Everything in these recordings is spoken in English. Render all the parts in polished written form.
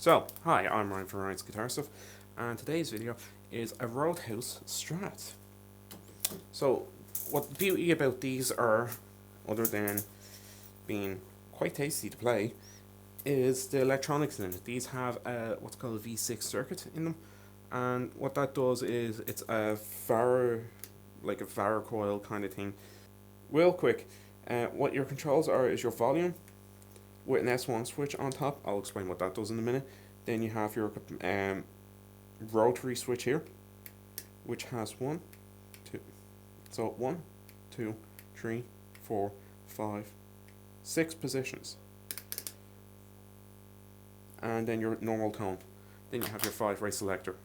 So, hi, I'm Ryan from Ryan's Guitar Stuff, and today's video is a Roadhouse Strat. So, what the beauty about these are, other than being quite tasty to play, is the electronics in it. These have what's called a V6 circuit in them, and what that does is it's a like a Varacoil kind of thing. Real quick, what your controls are is your volume, with an S1 switch on top. I'll explain what that does in a minute. Then you have your rotary switch here, which has 1, 2, so 1, 2, 3, 4, 5, 6 positions. And then your normal tone. Then you have your 5-way selector.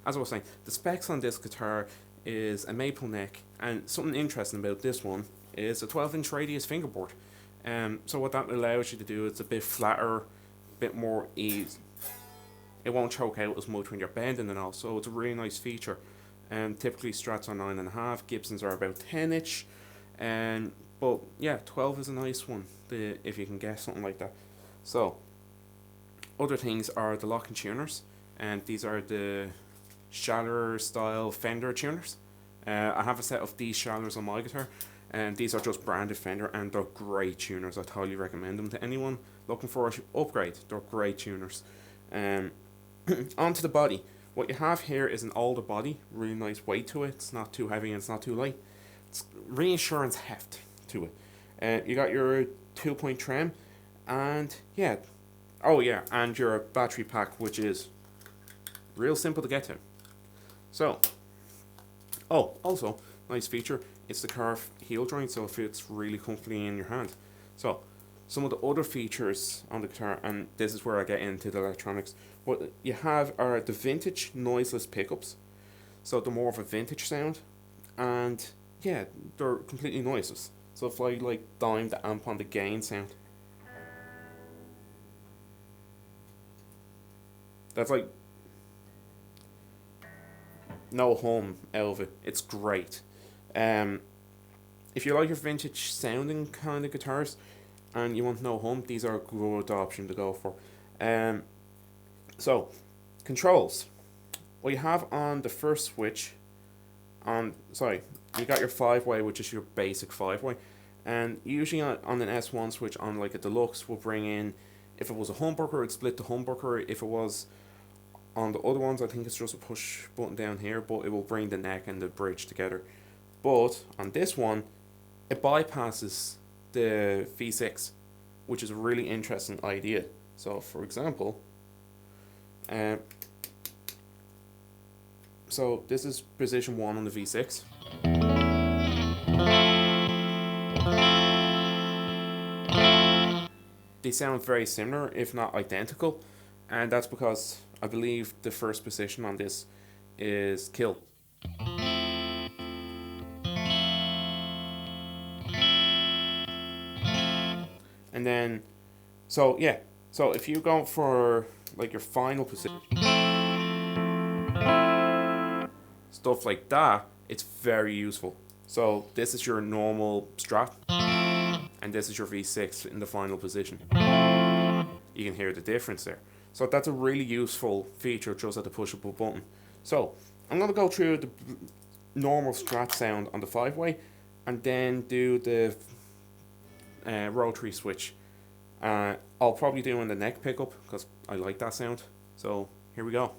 As I was saying, the specs on this guitar is a maple neck, and something interesting about this one is a 12-inch radius fingerboard. So what that allows you to do is a bit flatter, a bit more ease. It won't choke out as much when you're bending and all, so it's a really nice feature. Typically Strats are 9.5, Gibsons are about 10-inch, but yeah, 12 is a nice one if you can get something like that. So, other things are the locking tuners, and these are the Schaller style Fender tuners. I have a set of these Schallers on my guitar, and these are just branded Fender, and they're great tuners. I'd highly recommend them to anyone looking for an upgrade. They're great tuners. Onto the body. What you have here is an older body, really nice weight to it. It's not too heavy and it's not too light. It's reassurance heft to it. You got your 2-point trem, and yeah, and your battery pack, which is real simple to get to. So, also nice feature. It's the carved heel joint, so it fits really comfortably in your hand. So, some of the other features on the guitar, and this is where I get into the electronics. What you have are the vintage noiseless pickups, so they're more of a vintage sound, and yeah, they're completely noiseless. So if I like dime the amp on the gain sound, that's like no hum out of it. It's great. If you like your vintage sounding kind of guitars and you want no hum, these are a good option to go for. So, controls. What you have on the first switch, you got your 5-way, which is your basic 5-way, and usually on an S1 switch on like a Deluxe will bring in, if it was a humbucker, it'd split the humbucker. If it was on the other ones, I think it's just a push button down here, but it will bring the neck and the bridge together. But on this one, it bypasses the V6, which is a really interesting idea. So, for example, so this is position 1 on the V6. They sound very similar, if not identical, and that's because I believe the first position on this is kill. And then, so if you go for like your final position, stuff like that, it's very useful. So this is your normal Strat, and this is your V6 in the final position. You can hear the difference there. So that's a really useful feature just at the push of a button. So I'm going to go through the normal Strat sound on the 5-way, and then do the rotary switch. I'll probably do in the neck pickup because I like that sound. So here we go.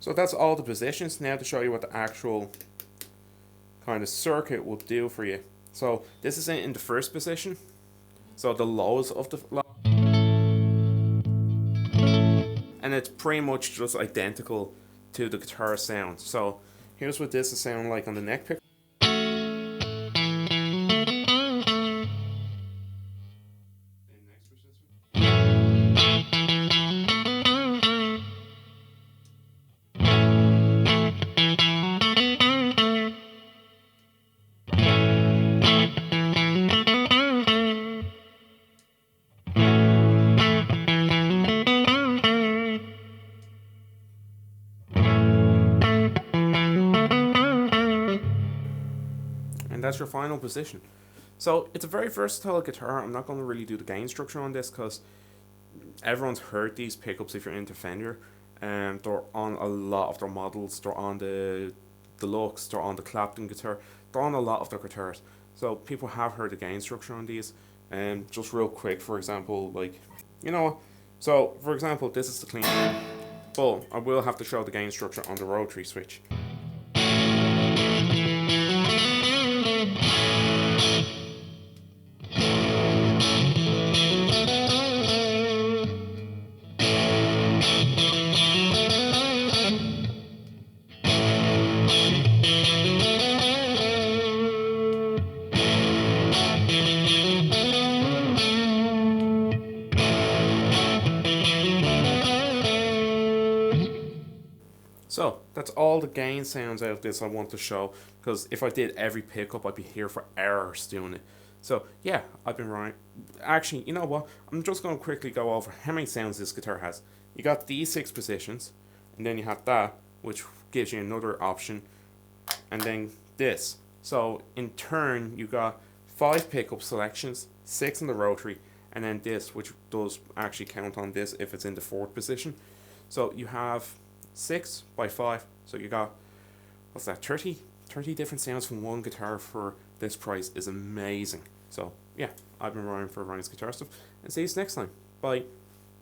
So that's all the positions. Now to show you what the actual kind of circuit will do for you. So this is in the first position, so the lows of the and it's pretty much just identical to the guitar sound. So here's what this is sounding like on the neck pick. And that's your final position. So it's a very versatile guitar. I'm not going to really do the gain structure on this because everyone's heard these pickups if you're into Fender. They're on a lot of their models. They're on the Deluxe. They're on the Clapton guitar. They're on a lot of their guitars. So people have heard the gain structure on these. And just real quick, for example, like, you know what? So for example, this is the clean one. But I will have to show the gain structure on the rotary switch. So that's all the gain sounds out of this I want to show, because if I did every pickup I'd be here for hours doing it. So yeah, I've been right. Actually, you know what? I'm just going to quickly go over how many sounds this guitar has. You got these 6 positions, and then you have that, which gives you another option, and then this. So in turn, you got 5 pickup selections, 6 in the rotary, and then this, which does actually count on this if it's in the 4th position. So you have 6 by 5, so you got, what's that, 30 different sounds from one guitar for this price is amazing. So yeah, I've been Ryan for Ryan's Guitar Stuff, and see you next time. Bye.